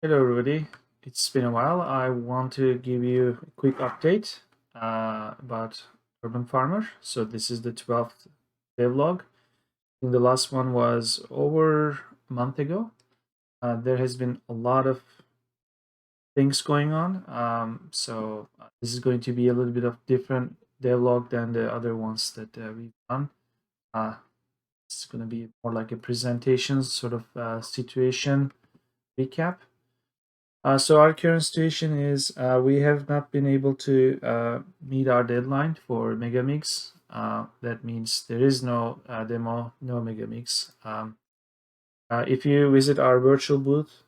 Hello, everybody. It's been a while. I want to give you a quick update about Urban Farmer. So this is the 12th devlog. I think the last one was over a month ago. There has been a lot of things going on. This is going to be a little bit of different devlog than the other ones that we've done. Uh, it's going to be more like a presentation sort of situation recap. So our current situation is we have not been able to meet our deadline for Megamix. That means there is no demo, no Megamix. If you visit our virtual booth,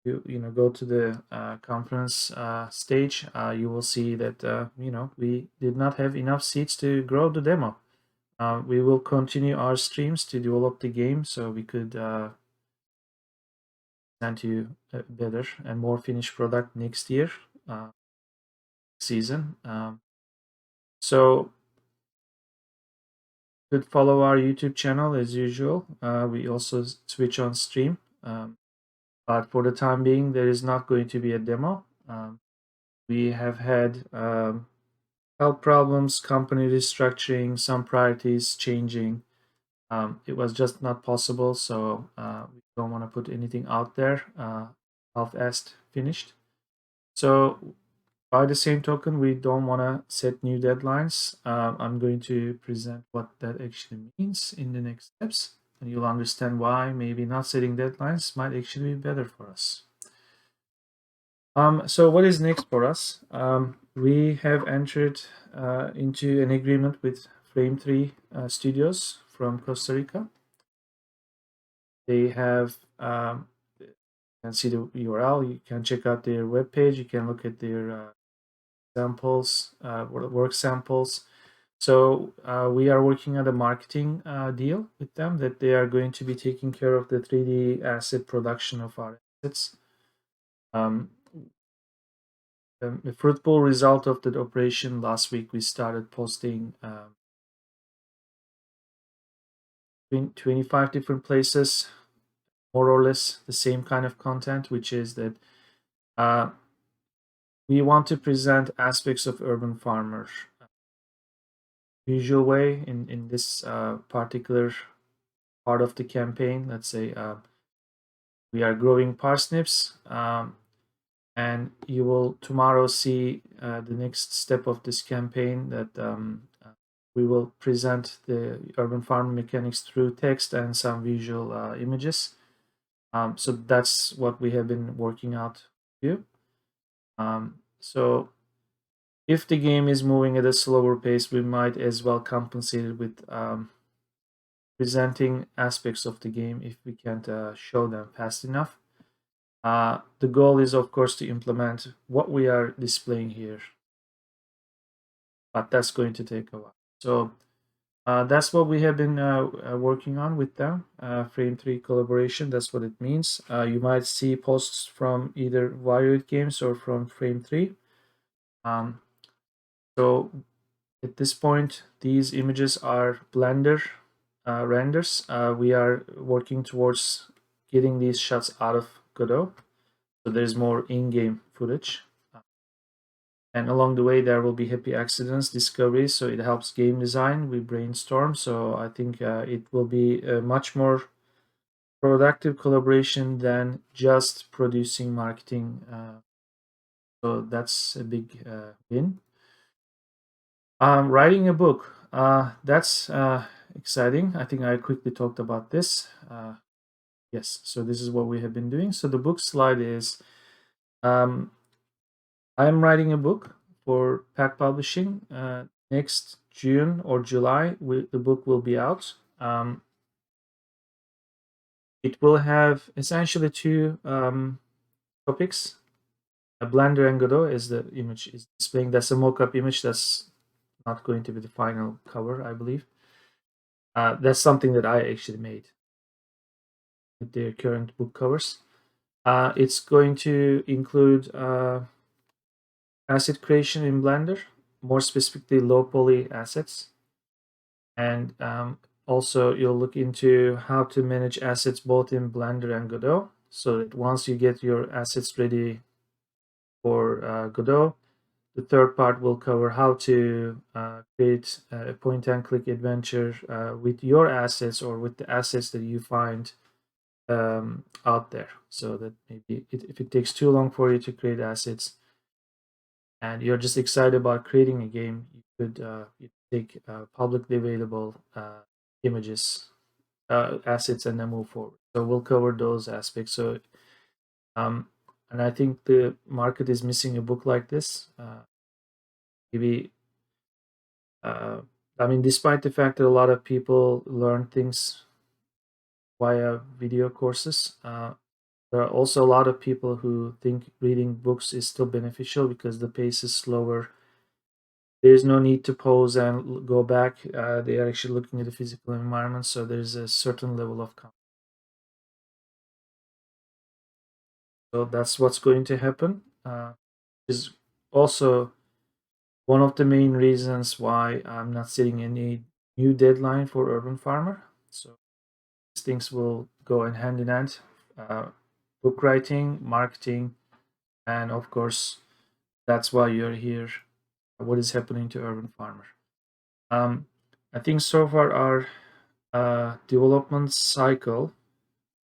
you go to the conference stage, you will see that we did not have enough seats to grow the demo. We will continue our streams to develop the game so we could present you a better and more finished product next year season. So could follow our YouTube channel as usual. We also switch on stream, but for the time being, there is not going to be a demo. We have had health problems, company restructuring, some priorities changing. It was just not possible, so we don't want to put anything out there half-assed finished. So by the same token, we don't want to set new deadlines. I'm going to present what that actually means in the next steps, and you'll understand why maybe not setting deadlines might actually be better for us. So what is next for us? We have entered into an agreement with Frame 3 Studios from Costa Rica. They have, you can see the URL, you can check out their webpage, you can look at their samples, work samples. So we are working on a marketing deal with them that they are going to be taking care of the 3D asset production of our assets. A fruitful result of that operation last week, we started posting 25 different places, more or less the same kind of content, which is that we want to present aspects of urban farmer visual way in this particular part of the campaign. Let's say we are growing parsnips, and you will tomorrow see the next step of this campaign that we will present the urban farm mechanics through text and some visual images. So that's what we have been working out here. So if the game is moving at a slower pace, we might as well compensate it with presenting aspects of the game if we can't show them fast enough. The goal is, of course, to implement what we are displaying here, but that's going to take a while. So that's what we have been working on with them. Frame 3 collaboration, that's what it means. You might see posts from either Wired Games or from Frame 3. So at this point, these images are Blender renders. We are working towards getting these shots out of Godot. So there's more in-game footage. And along the way, there will be happy accidents, discoveries. So it helps game design. We brainstorm. So I think it will be a much more productive collaboration than just producing marketing. So that's a big win. Writing a book. That's exciting. I think I quickly talked about this. Yes, so this is what we have been doing. So the book slide is I'm writing a book for Pack Publishing. Next June or July, the book will be out. It will have essentially two topics. A Blender and Godot is the image is displaying. That's a mock-up image. That's not going to be the final cover, I believe. That's something that I actually made with their current book covers. It's going to include asset creation in Blender, more specifically low poly assets. And also you'll look into how to manage assets both in Blender and Godot. so that once you get your assets ready for Godot, the third part will cover how to create a point and click adventure with your assets or with the assets that you find out there. So that maybe if it takes too long for you to create assets and you're just excited about creating a game, you could take publicly available images, assets, and then move forward. So we'll cover those aspects. So, and I think the market is missing a book like this. Maybe, I mean, despite the fact that a lot of people learn things via video courses, there are also a lot of people who think reading books is still beneficial because the pace is slower. There's no need to pause and go back. They are actually looking at the physical environment, so there's a certain level of confidence. So that's what's going to happen. Is also one of the main reasons why I'm not setting any new deadline for Urban Farmer. So these things will go in hand in hand. Book writing, marketing, and of course, that's why you're here. What is happening to Urban Farmer? I think so far our development cycle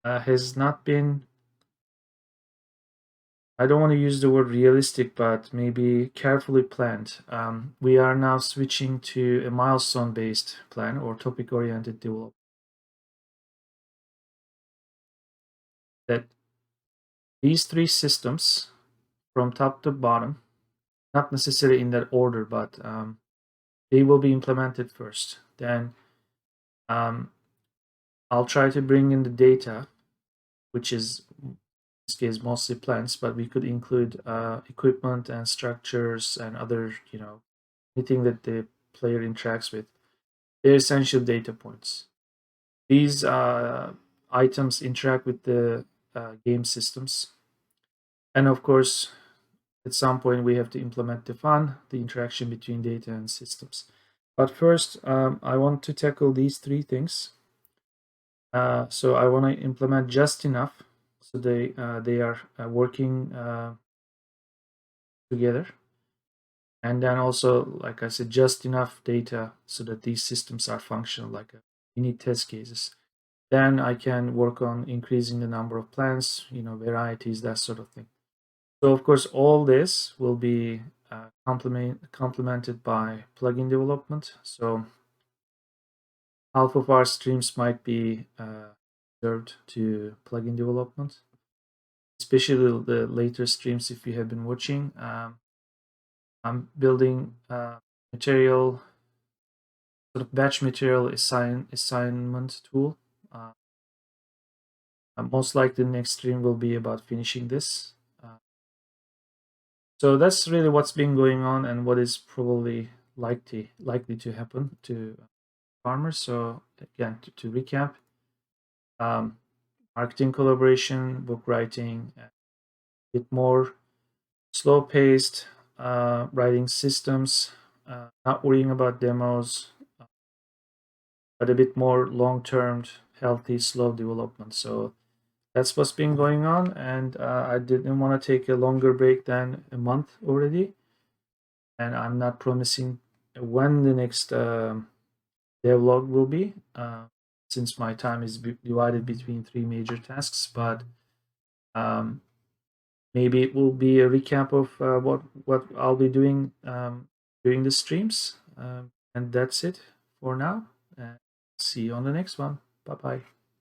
has not been, I don't want to use the word realistic, but maybe carefully planned. We are now switching to a milestone based plan or topic oriented development. That these three systems from top to bottom, not necessarily in that order, but they will be implemented first. Then I'll try to bring in the data, which is in this case mostly plants, but we could include equipment and structures and other, anything that the player interacts with. They're essential data points. These items interact with the game systems, and of course, at some point we have to implement the fun, the interaction between data and systems. But first, I want to tackle these three things. So I want to implement just enough so they are working together, and then also, like I said, just enough data so that these systems are functional, like we need test cases. Then I can work on increasing the number of plants, varieties, that sort of thing. So of course, all this will be complemented by plugin development. So half of our streams might be reserved to plugin development, especially the later streams. If you have been watching, I'm building material, sort of batch material assignment tool. Most likely the next stream will be about finishing this. So that's really what's been going on and what is probably likely to happen to farmers. So again, to recap, marketing collaboration, book writing, a bit more slow-paced writing systems, not worrying about demos, but a bit more long-term, healthy, slow development. So that's what's been going on, and I didn't want to take a longer break than a month already, and I'm not promising when the next devlog will be, since my time is divided between three major tasks, but maybe it will be a recap of what I'll be doing during the streams, and that's it for now. See you on the next one. Bye bye.